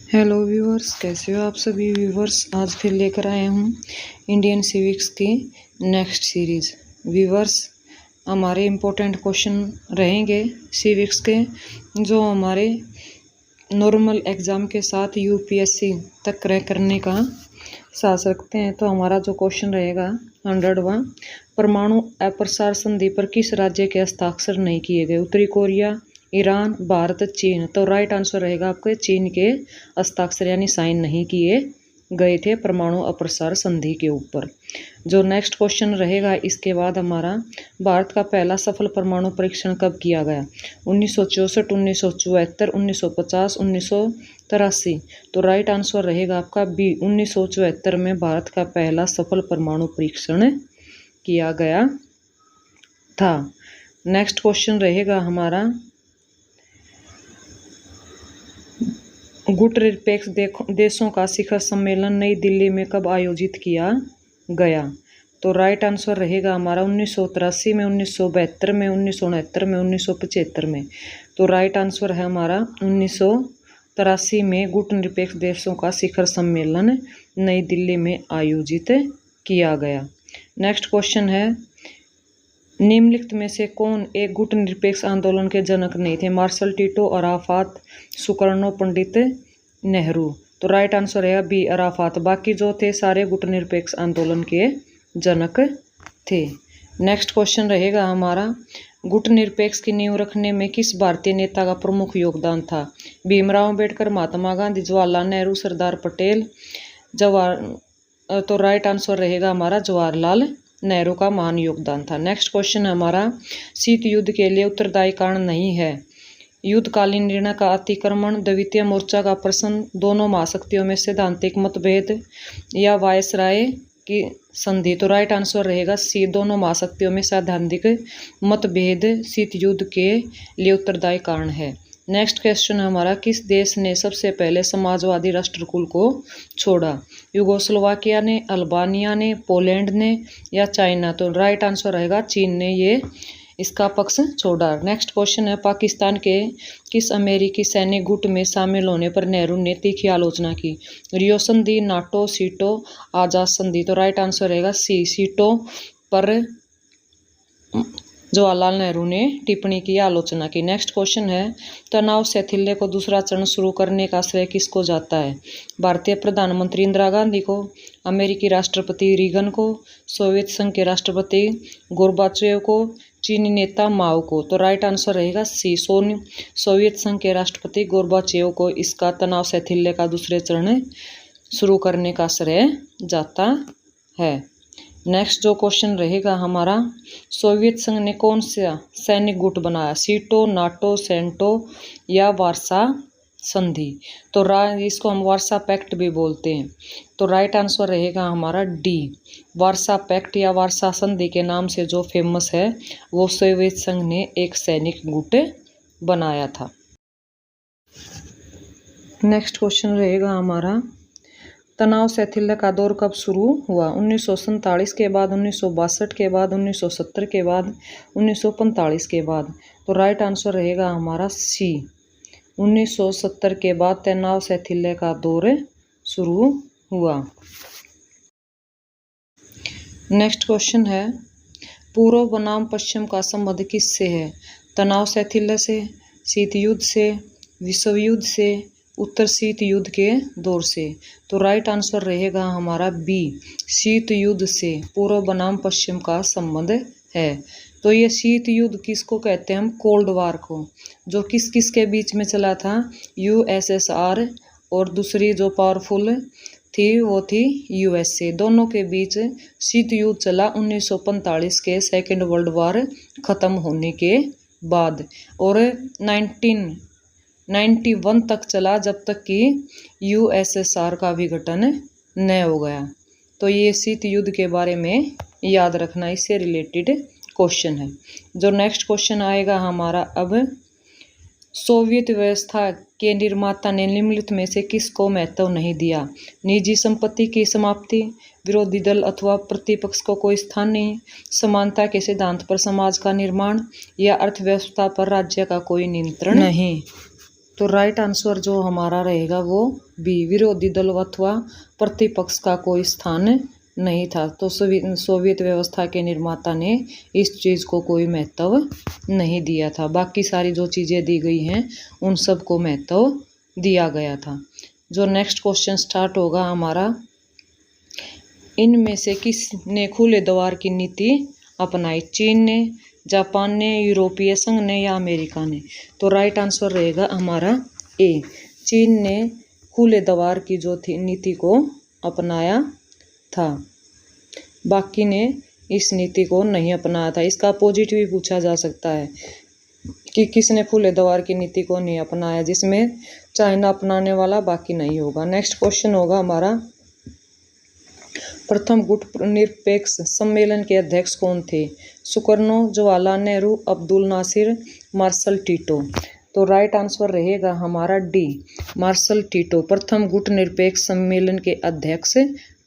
Hello viewers, कैसे हो आप सभी व्यूवर्स। आज फिर लेकर आए हूँ इंडियन सिविक्स की नेक्स्ट सीरीज़। व्यूवर्स, हमारे इम्पोर्टेंट क्वेश्चन रहेंगे सिविक्स के, जो हमारे नॉर्मल एग्ज़ाम के साथ यूपीएससी तक क्रैक करने का साहस रखते हैं। तो हमारा जो क्वेश्चन रहेगा 100वां, परमाणु अप्रसार संधि पर किस राज्य के हस्ताक्षर नहीं किए गए? उत्तरी कोरिया, ईरान, भारत, चीन। तो राइट आंसर रहेगा आपके चीन के हस्ताक्षर यानी साइन नहीं किए गए थे परमाणु अप्रसार संधि के ऊपर। जो नेक्स्ट क्वेश्चन रहेगा इसके बाद हमारा, भारत का पहला सफल परमाणु परीक्षण कब किया गया? 1964, 1974, 1950, 1983। तो राइट आंसर रहेगा आपका बी, 1974 में भारत का पहला सफल परमाणु परीक्षण किया गया था। नेक्स्ट क्वेश्चन रहेगा हमारा, गुट निरपेक्ष देशों का शिखर सम्मेलन नई दिल्ली में कब आयोजित किया गया? तो राइट आंसर रहेगा हमारा 1983 में, 1972 में, 1969 में, 1975 में। तो राइट आंसर है हमारा 1983 में गुट निरपेक्ष देशों का शिखर सम्मेलन नई दिल्ली में आयोजित किया गया। नेक्स्ट क्वेश्चन है, निम्नलिखित में से कौन एक गुट निरपेक्ष आंदोलन के जनक नहीं थे? Martial, टीटो, Arafat, Sukarno, Pandit Nehru. तो राइट आंसर है बी, अराफात। बाकी जो थे सारे गुट निरपेक्ष आंदोलन के जनक थे। नेक्स्ट क्वेश्चन रहेगा हमारा, गुट निरपेक्ष की नींव रखने में किस भारतीय नेता का प्रमुख योगदान था? भीमराव अम्बेडकर, महात्मा गांधी, जवाहरलाल नेहरू, सरदार पटेल, तो राइट आंसर रहेगा हमारा जवाहरलाल नेहरू का महान योगदान था। नेक्स्ट क्वेश्चन हमारा, शीत युद्ध के लिए उत्तरदायी कारण नहीं है? युद्धकालीन निर्णय का अतिक्रमण, द्वितीय मोर्चा का प्रश्न, दोनों महाशक्तियों में सैद्धांतिक मतभेद, या वायसराय की संधि। तो राइट आंसर रहेगा सी, दोनों महाशक्तियों में सैद्धांतिक मतभेद शीत युद्ध के लिए उत्तरदायी कारण है। नेक्स्ट क्वेश्चन हमारा, किस देश ने सबसे पहले समाजवादी राष्ट्रकुल को छोड़ा? यूगोस्लोवाकिया ने, अल्बानिया ने, पोलैंड ने, या चाइना। तो राइट आंसर रहेगा चीन ने ये इसका पक्ष छोड़ा। नेक्स्ट क्वेश्चन है, पाकिस्तान के किस अमेरिकी सैनिक गुट में शामिल होने पर नेहरू ने तीखी आलोचना की? रियो संधि, नाटो, सीटो, आजाद संधि। तो राइट आंसर रहेगा सी, सीटो पर जवाहरलाल नेहरू ने टिप्पणी की, आलोचना की। नेक्स्ट क्वेश्चन है, तनाव शैथिल्य को दूसरा चरण शुरू करने का श्रेय किसको जाता है? भारतीय प्रधानमंत्री इंदिरा गांधी को, अमेरिकी राष्ट्रपति रीगन को, सोवियत संघ के राष्ट्रपति गोर्बाचेव को, चीनी नेता माओ को। तो राइट आंसर रहेगा सी, सोवियत संघ के राष्ट्रपति गोर्बाचेव को इसका तनाव शैथिल्य का दूसरे चरण शुरू करने का श्रेय जाता है। नेक्स्ट जो क्वेश्चन रहेगा हमारा, सोवियत संघ ने कौन सा सैनिक गुट बनाया? सीटो, नाटो, सेंटो, या वार्सा संधि। तो इसको हम वार्सा पैक्ट भी बोलते हैं। तो राइट आंसर रहेगा हमारा डी, वार्सा पैक्ट या वार्सा संधि के नाम से जो फेमस है वो सोवियत संघ ने एक सैनिक गुट बनाया था। नेक्स्ट क्वेश्चन रहेगा हमारा, तनाव शैथिल्य का दौर कब शुरू हुआ? 1947 के बाद, 1962 के बाद, 1970 के बाद, 1945 के बाद। तो राइट आंसर रहेगा हमारा सी, 1970 के बाद तनाव शैथिल्य का दौर शुरू हुआ। नेक्स्ट क्वेश्चन है, पूर्व बनाम पश्चिम का संबंध किससे है? तनाव शैथिल्य से, शीत युद्ध से, विश्व युद्ध से, उत्तर शीत युद्ध के दौर से। तो राइट आंसर रहेगा हमारा बी, शीत युद्ध से पूर्व बनाम पश्चिम का संबंध है। तो ये शीत युद्ध किसको कहते हैं हम? कोल्ड वार को, जो किस किस के बीच में चला था? यूएसएसआर और दूसरी जो पावरफुल थी वो थी यूएसए। दोनों के बीच शीत युद्ध चला 1945 के सेकेंड वर्ल्ड वार खत्म होने के बाद, और 1991 तक चला, जब तक कि यूएसएसआर का विघटन न हो गया। तो ये शीत युद्ध के बारे में याद रखना, इससे रिलेटेड क्वेश्चन है। जो नेक्स्ट क्वेश्चन आएगा हमारा, अब सोवियत व्यवस्था के निर्माता ने निम्नलिखित में से किसको महत्व नहीं दिया? निजी संपत्ति की समाप्ति, विरोधी दल अथवा प्रतिपक्ष को कोई स्थान नहीं, समानता के सिद्धांत पर समाज का निर्माण, या अर्थव्यवस्था पर राज्य का कोई नियंत्रण नहीं। तो राइट आंसर जो हमारा रहेगा वो बी, विरोधी दल अथवा प्रतिपक्ष का कोई स्थान नहीं था। तो सोवियत व्यवस्था के निर्माता ने इस चीज़ को कोई महत्व नहीं दिया था। बाकी सारी जो चीज़ें दी गई हैं उन सब को महत्व दिया गया था। जो नेक्स्ट क्वेश्चन स्टार्ट होगा हमारा, इनमें से किसने खुले द्वार की नीति अपनाई? चीन ने, जापान ने, यूरोपीय संघ ने या अमेरिका ने? तो राइट आंसर रहेगा हमारा ए, चीन ने खुले द्वार की जो थी नीति को अपनाया था। बाकी ने इस नीति को नहीं अपनाया था। इसका अपोजिट भी पूछा जा सकता है कि किसने खुले द्वार की नीति को नहीं अपनाया, जिसमें चाइना अपनाने वाला बाकी नहीं होगा। नेक्स्ट क्वेश्चन होगा हमारा, प्रथम गुट निरपेक्ष सम्मेलन के अध्यक्ष कौन थे? Sukarno, Jawaharlal Nehru, Abdul Nasser, Marshal Tito? तो राइट आंसर रहेगा हमारा डी, मार्शल टीटो प्रथम गुट निरपेक्ष सम्मेलन के अध्यक्ष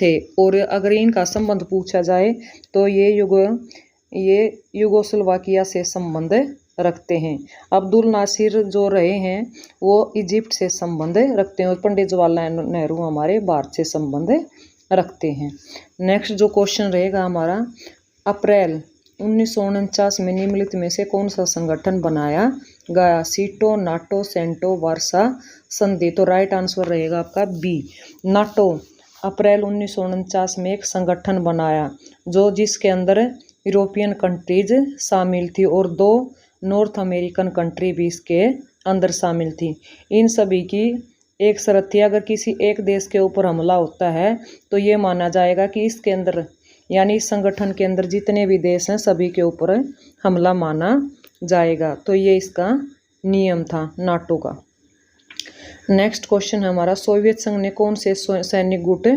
थे। और अगर इनका संबंध पूछा जाए तो ये युगोस्लोवाकिया से संबंध रखते हैं। अब्दुल नासिर जो रहे हैं वो इजिप्ट से संबंध रखते हैं और पंडित जवाहरलाल नेहरू हमारे भारत से संबंध रखते हैं। नेक्स्ट जो क्वेश्चन रहेगा हमारा, अप्रैल 1949 में निम्नलिखित में से कौन सा संगठन बनाया गया? सीटो, नाटो, सेंटो, वार्सा संधि? तो राइट आंसर रहेगा आपका बी, नाटो अप्रैल 1949 में एक संगठन बनाया जिसके अंदर यूरोपियन कंट्रीज शामिल थी और 2 नॉर्थ अमेरिकन कंट्री भी इसके अंदर शामिल थी। इन सभी की एक शर्त थी, अगर किसी एक देश के ऊपर हमला होता है तो ये माना जाएगा कि इसके अंदर यानी इस संगठन के अंदर जितने भी देश हैं सभी के ऊपर हमला माना जाएगा। तो ये इसका नियम था नाटो का। नेक्स्ट क्वेश्चन है हमारा, सोवियत संघ ने कौन से सैनिक गुट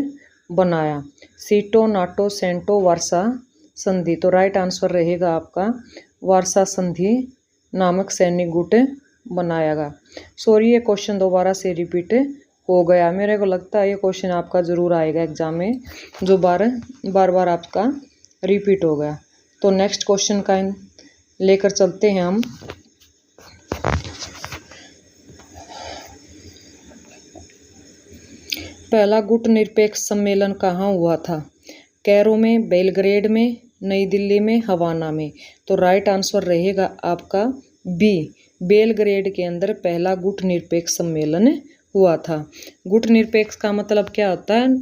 बनाया? सीटो, नाटो, सेंटो, वार्सा संधि? तो राइट आंसर रहेगा आपका वार्सा संधि नामक सैनिक गुट बनाएगा। सॉरी, ये क्वेश्चन दोबारा से रिपीट हो गया। मेरे को लगता है ये क्वेश्चन आपका ज़रूर आएगा एग्जाम में, जो बार बार आपका रिपीट हो गया। तो नेक्स्ट क्वेश्चन का लेकर चलते हैं हम। पहला गुट निरपेक्ष सम्मेलन कहाँ हुआ था? कैरो में, बेलग्रेड में, नई दिल्ली में, हवाना में? तो राइट आंसर रहेगा आपका बी, बेलग्रेड के अंदर पहला गुट निरपेक्ष सम्मेलन हुआ था। गुट निरपेक्ष का मतलब क्या होता है?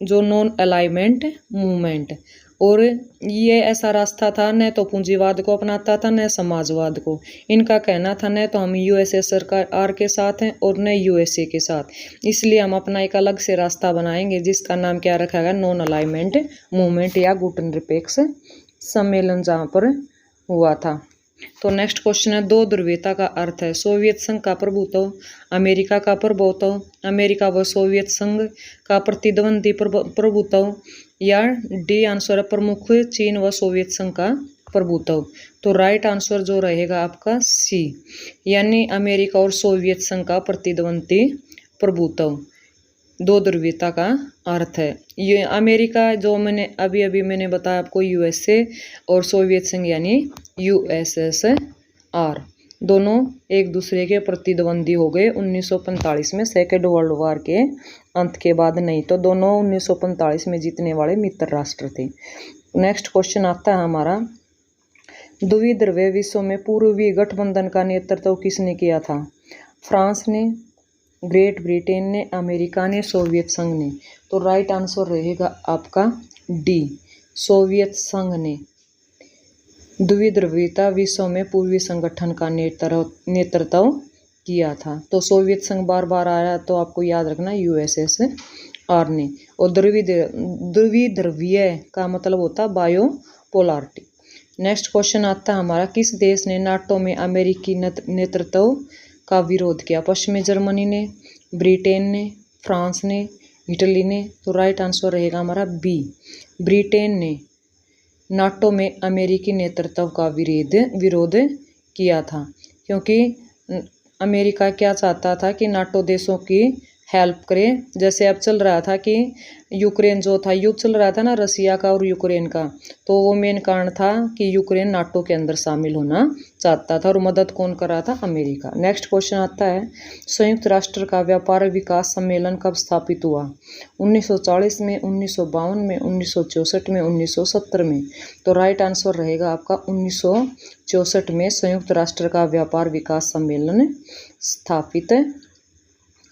जो नॉन अलाइनमेंट मूवमेंट। और ये ऐसा रास्ता था न तो पूंजीवाद को अपनाता था न समाजवाद को। इनका कहना था न तो हम यूएसएसआर के साथ हैं और न यूएसए के साथ, इसलिए हम अपना एक अलग से रास्ता बनाएंगे जिसका नाम क्या रखा गया? नॉन अलाइनमेंट मूवमेंट या गुट निरपेक्ष सम्मेलन जहाँ पर हुआ था। तो नेक्स्ट क्वेश्चन है, 2 ध्रुवीयता का अर्थ है? सोवियत संघ का प्रभुत्व, अमेरिका का प्रभुत्व, अमेरिका व सोवियत संघ का प्रतिद्वंदी प्रभुत्व, या डी आंसर है प्रमुख चीन व सोवियत संघ का प्रभुत्व? तो राइट आंसर जो रहेगा आपका सी, यानी अमेरिका और सोवियत संघ का प्रतिद्वंदी प्रभुत्व। 2 ध्रुवीयता का अर्थ है ये अमेरिका, जो मैंने बताया आपको यूएसए, और सोवियत संघ यानी यूएसएसआर, दोनों एक दूसरे के प्रतिद्वंदी हो गए 1945 में, सेकेंड वर्ल्ड वॉर के अंत के बाद। नहीं तो दोनों 1945 में जीतने वाले मित्र राष्ट्र थे। नेक्स्ट क्वेश्चन आता है हमारा, द्विध्रुवीय विश्व में पूर्वी गठबंधन का नेतृत्व किसने किया था? फ्रांस ने, ग्रेट ब्रिटेन ने, अमेरिका ने, सोवियत संघ ने? तो राइट आंसर रहेगा आपका डी, सोवियत संघ ने द्विध्रुवीयता विश्व में पूर्वी संगठन का नेतृत्व किया था। तो सोवियत संघ बार बार आया तो आपको याद रखना यूएसएसआर ने। और द्विध्रुवीय का मतलब होता बायोपोलारिटी। नेक्स्ट क्वेश्चन आता है हमारा, किस देश ने नाटो में अमेरिकी नेतृत्व का विरोध किया? पश्चिमी जर्मनी ने, ब्रिटेन ने, फ्रांस ने, इटली ने? तो राइट आंसर रहेगा हमारा बी, ब्रिटेन ने नाटो में अमेरिकी नेतृत्व का विरोध किया था, क्योंकि अमेरिका क्या चाहता था कि नाटो देशों की हेल्प करें। जैसे अब चल रहा था कि यूक्रेन जो था, युद्ध चल रहा था ना रसिया का और यूक्रेन का, तो वो मेन कारण था कि यूक्रेन नाटो के अंदर शामिल होना चाहता था और मदद कौन कर रहा था? अमेरिका। नेक्स्ट क्वेश्चन आता है, संयुक्त राष्ट्र का व्यापार विकास सम्मेलन कब स्थापित हुआ? 1940 में, 1952 में, 1964 में, 1970 में। तो राइट आंसर रहेगा आपका 1964 में संयुक्त राष्ट्र का व्यापार विकास सम्मेलन स्थापित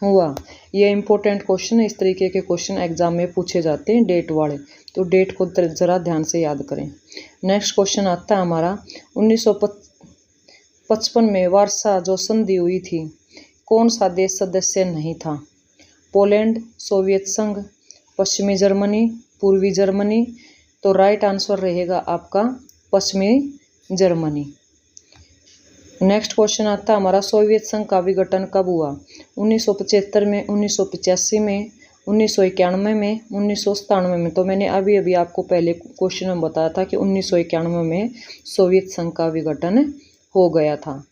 हुआ। ये इंपॉर्टेंट क्वेश्चन है, इस तरीके के क्वेश्चन एग्जाम में पूछे जाते हैं डेट वाले, तो डेट को जरा ध्यान से याद करें। नेक्स्ट क्वेश्चन आता है हमारा, 1955 में वार्सा जो संधि हुई थी, कौन सा देश सदस्य नहीं था? पोलैंड, सोवियत संघ, पश्चिमी जर्मनी, पूर्वी जर्मनी। तो राइट आंसर रहेगा आपका पश्चिमी जर्मनी। नेक्स्ट क्वेश्चन आता है हमारा, सोवियत संघ का विघटन कब हुआ? 1975 में, 1985 में, 1991 में, 1997 में। तो मैंने अभी अभी आपको पहले क्वेश्चन में बताया था कि 1991 में सोवियत संघ का विघटन हो गया था,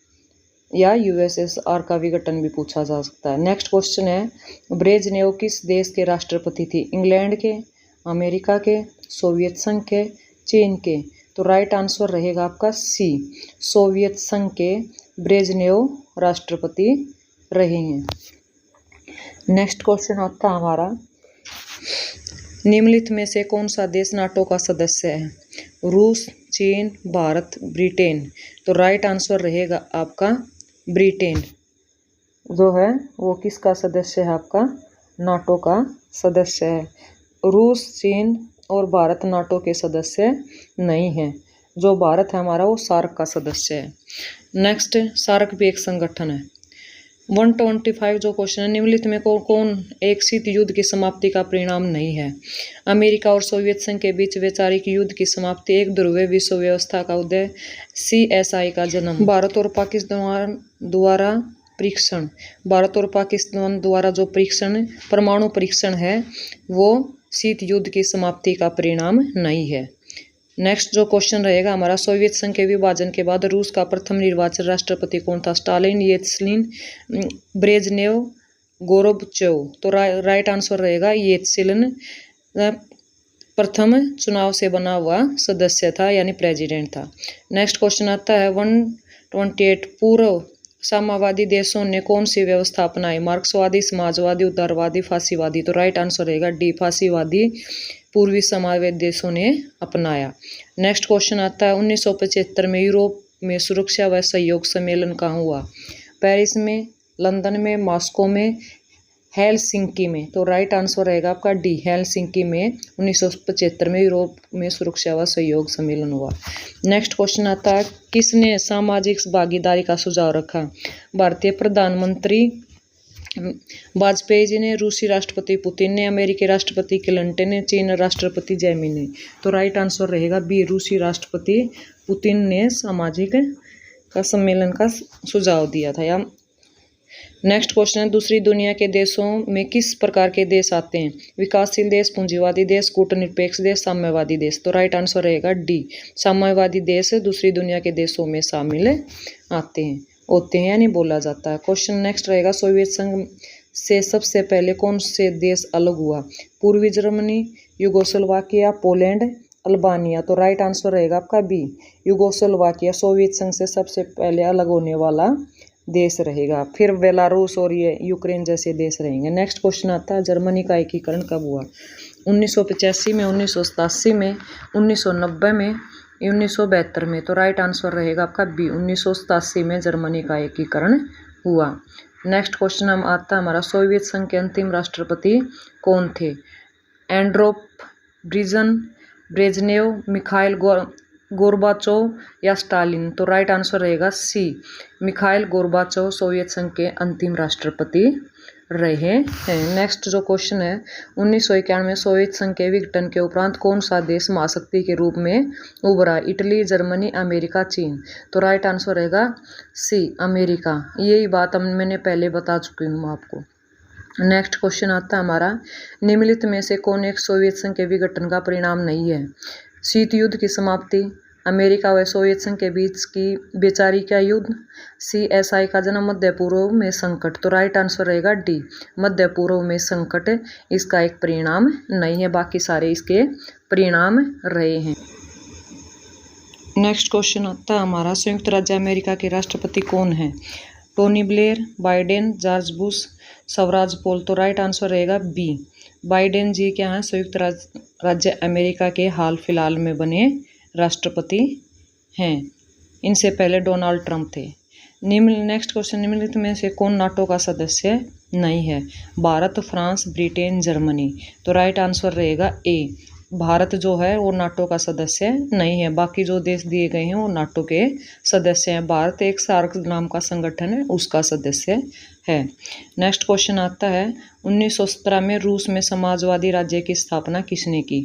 या यूएसएसआर का विघटन भी पूछा जा सकता है। नेक्स्ट क्वेश्चन है, ब्रेजनेव किस देश के राष्ट्रपति थे? इंग्लैंड के, अमेरिका के, सोवियत संघ के, चीन के। तो राइट आंसर रहेगा आपका सी, सोवियत संघ के ब्रेजनेव राष्ट्रपति रहे हैं। नेक्स्ट क्वेश्चन आता है हमारा, निम्नलिखित में से कौन सा देश नाटो का सदस्य है? रूस, चीन, भारत, ब्रिटेन। तो राइट आंसर रहेगा आपका ब्रिटेन जो है वो किसका सदस्य है? आपका नाटो का सदस्य है। रूस, चीन और भारत नाटो के सदस्य नहीं हैं। जो भारत है हमारा वो सार्क का सदस्य है। नेक्स्ट, सार्क भी एक संगठन है। 125 जो क्वेश्चन है, निम्नलिखित में कौन एक शीत युद्ध की समाप्ति का परिणाम नहीं है? अमेरिका और सोवियत संघ के बीच वैचारिक युद्ध की समाप्ति, एक ध्रुवीय विश्व व्यवस्था का उदय, CSI का जन्म, भारत और पाकिस्तान द्वारा परीक्षण। भारत और पाकिस्तान द्वारा जो परीक्षण, परमाणु परीक्षण है, वो शीत युद्ध की समाप्ति का परिणाम नहीं है। नेक्स्ट जो क्वेश्चन रहेगा हमारा, सोवियत संघ के विभाजन के बाद रूस का प्रथम निर्वाचित राष्ट्रपति कौन था? Stalin, Yeltsin, Brezhnev, Gorbachev. तो राइट आंसर रहेगा येल्त्सिन प्रथम चुनाव से बना हुआ सदस्य था, यानी प्रेसिडेंट था। नेक्स्ट क्वेश्चन आता है 128, पूर्व साम्यवादी देशों ने कौन सी व्यवस्था अपनाई? मार्क्सवादी, समाजवादी, उदारवादी, फासीवादी। तो राइट आंसर रहेगा डी, फासीवादी पूर्वी साम्यवादी देशों ने अपनाया। नेक्स्ट क्वेश्चन आता है 1975 में यूरोप में सुरक्षा व सहयोग सम्मेलन कहाँ हुआ? पेरिस में, लंदन में, मॉस्को में, हेलसिंकी में। तो राइट आंसर रहेगा आपका डी, हेलसिंकी में 1975 में यूरोप में सुरक्षा व सहयोग सम्मेलन हुआ। नेक्स्ट क्वेश्चन आता है, किसने सामाजिक भागीदारी का सुझाव रखा? भारतीय प्रधानमंत्री वाजपेयी जी ने, रूसी राष्ट्रपति पुतिन ने, अमेरिकी राष्ट्रपति क्लिंटन ने, चीन राष्ट्रपति जैमी ने। तो राइट आंसर रहेगा बी, रूसी राष्ट्रपति पुतिन ने सामाजिक का सम्मेलन का सुझाव दिया था। या नेक्स्ट क्वेश्चन है, दूसरी दुनिया के देशों में किस प्रकार के देश आते हैं? विकासशील देश, पूंजीवादी देश, कूटनिरपेक्ष देश, साम्यवादी देश। तो राइट आंसर रहेगा डी, साम्यवादी देश दूसरी दुनिया के देशों में शामिल आते हैं, होते हैं यानी बोला जाता है। क्वेश्चन नेक्स्ट रहेगा, सोवियत संघ से सबसे पहले कौन से देश अलग हुआ? पूर्वी जर्मनी, यूगोस्लोवाकिया, पोलैंड, अल्बानिया। तो राइट आंसर रहेगा आपका बी, यूगोस्लोवाकिया सोवियत संघ से सबसे पहले अलग होने वाला देश रहेगा। फिर बेलारूस और ये यूक्रेन जैसे देश रहेंगे। नेक्स्ट क्वेश्चन आता है, जर्मनी का एकीकरण कब हुआ? 1985 में, 1987 में, 1990 में, 1972 में। तो राइट आंसर रहेगा आपका बी, 1987 में जर्मनी का एकीकरण हुआ। नेक्स्ट क्वेश्चन हम आता है हमारा, सोवियत संघ के अंतिम राष्ट्रपति कौन थे? एंड्रोप, ब्रेजनेव, मिखाइल गोर्बाचोव या स्टालिन। तो राइट आंसर रहेगा सी, मिखाइल गोर्बाचोव सोवियत संघ के अंतिम राष्ट्रपति रहे हैं। नेक्स्ट जो क्वेश्चन है, 1991 में सोवियत संघ के विघटन के उपरांत कौन सा देश महाशक्ति के रूप में उभरा? इटली, जर्मनी, अमेरिका, चीन। तो राइट आंसर रहेगा सी, अमेरिका। यही बात मैंने पहले बता चुकी हूँ आपको। नेक्स्ट क्वेश्चन आता है हमारा, निम्नलिखित में से कौन एक सोवियत संघ के विघटन का परिणाम नहीं है? शीत युद्ध की समाप्ति, अमेरिका व सोवियत संघ के बीच की बेचारी का युद्ध। सी एसआई का जन्म मध्य पूर्व में संकट। तो राइट आंसर रहेगा डी, मध्य पूर्व में संकट इसका एक परिणाम नहीं है, बाकी सारे इसके परिणाम रहे हैं। नेक्स्ट क्वेश्चन आता है हमारा, संयुक्त राज्य अमेरिका के राष्ट्रपति कौन है? Tony Blair, Biden, George Bush, Swaraj Paul. तो राइट आंसर रहेगा बी, बाइडेन जी क्या हैं, संयुक्त राज्य अमेरिका के हाल फिलहाल में बने राष्ट्रपति हैं। इनसे पहले डोनाल्ड ट्रंप थे। नेक्स्ट क्वेश्चन, निम्नलिखित में से कौन नाटो का सदस्य नहीं है? Bharat, France, Britain, Germany. तो राइट आंसर रहेगा ए, भारत जो है वो नाटो का सदस्य नहीं है, बाकी जो देश दिए गए हैं वो नाटो के सदस्य हैं। भारत एक सार्क नाम का संगठन है, उसका सदस्य है। नेक्स्ट क्वेश्चन आता है, 1917 में रूस में समाजवादी राज्य की स्थापना किसने की?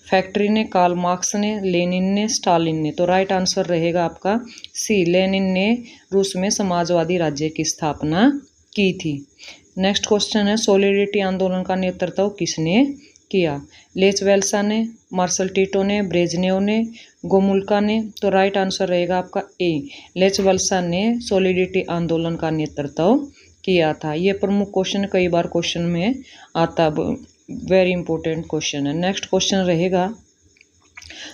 फैक्ट्री ने, कार्ल मार्क्स ने, लेनिन ने, स्टालिन ने। तो राइट आंसर रहेगा आपका सी, लेनिन ने रूस में समाजवादी राज्य की स्थापना की थी। नेक्स्ट क्वेश्चन है, सॉलिडरिटी आंदोलन का नेतृत्व किसने किया? लेच वेल्सा ने, मार्शल टीटो ने, ब्रेजनेव ने, गोमुल्का ने। तो राइट आंसर रहेगा आपका ए, लेच वेल्सा ने सॉलिडरिटी आंदोलन का नेतृत्व किया था। ये प्रमुख क्वेश्चन कई बार क्वेश्चन में आता, वेरी इंपॉर्टेंट क्वेश्चन है। नेक्स्ट क्वेश्चन रहेगा,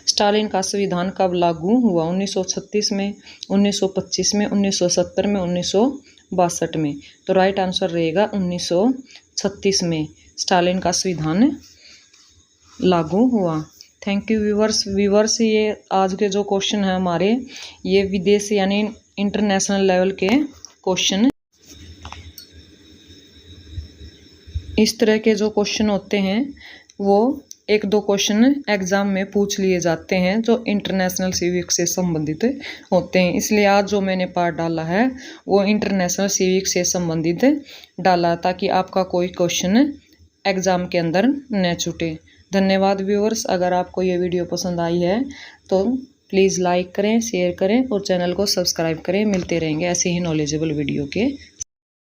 स्टालिन का संविधान कब लागू हुआ? 1936 में, 1925 में, 1970 में, 1962 में। तो राइट आंसर रहेगा 1936 में स्टालिन का संविधान लागू हुआ। थैंक यू व्यूवर्स, ये आज के जो क्वेश्चन है हमारे, ये विदेश यानी इंटरनेशनल लेवल के क्वेश्चन। इस तरह के जो क्वेश्चन होते हैं वो एक दो क्वेश्चन एग्जाम में पूछ लिए जाते हैं जो इंटरनेशनल सिविक्स से संबंधित होते हैं। इसलिए आज जो मैंने पार्ट डाला है वो इंटरनेशनल सिविक्स से संबंधित डाला, ताकि आपका कोई क्वेश्चन एग्जाम के अंदर न छूटे। धन्यवाद व्यूअर्स, अगर आपको ये वीडियो पसंद आई है तो प्लीज़ लाइक करें, शेयर करें और चैनल को सब्सक्राइब करें। मिलते रहेंगे ऐसे ही नॉलेजेबल वीडियो के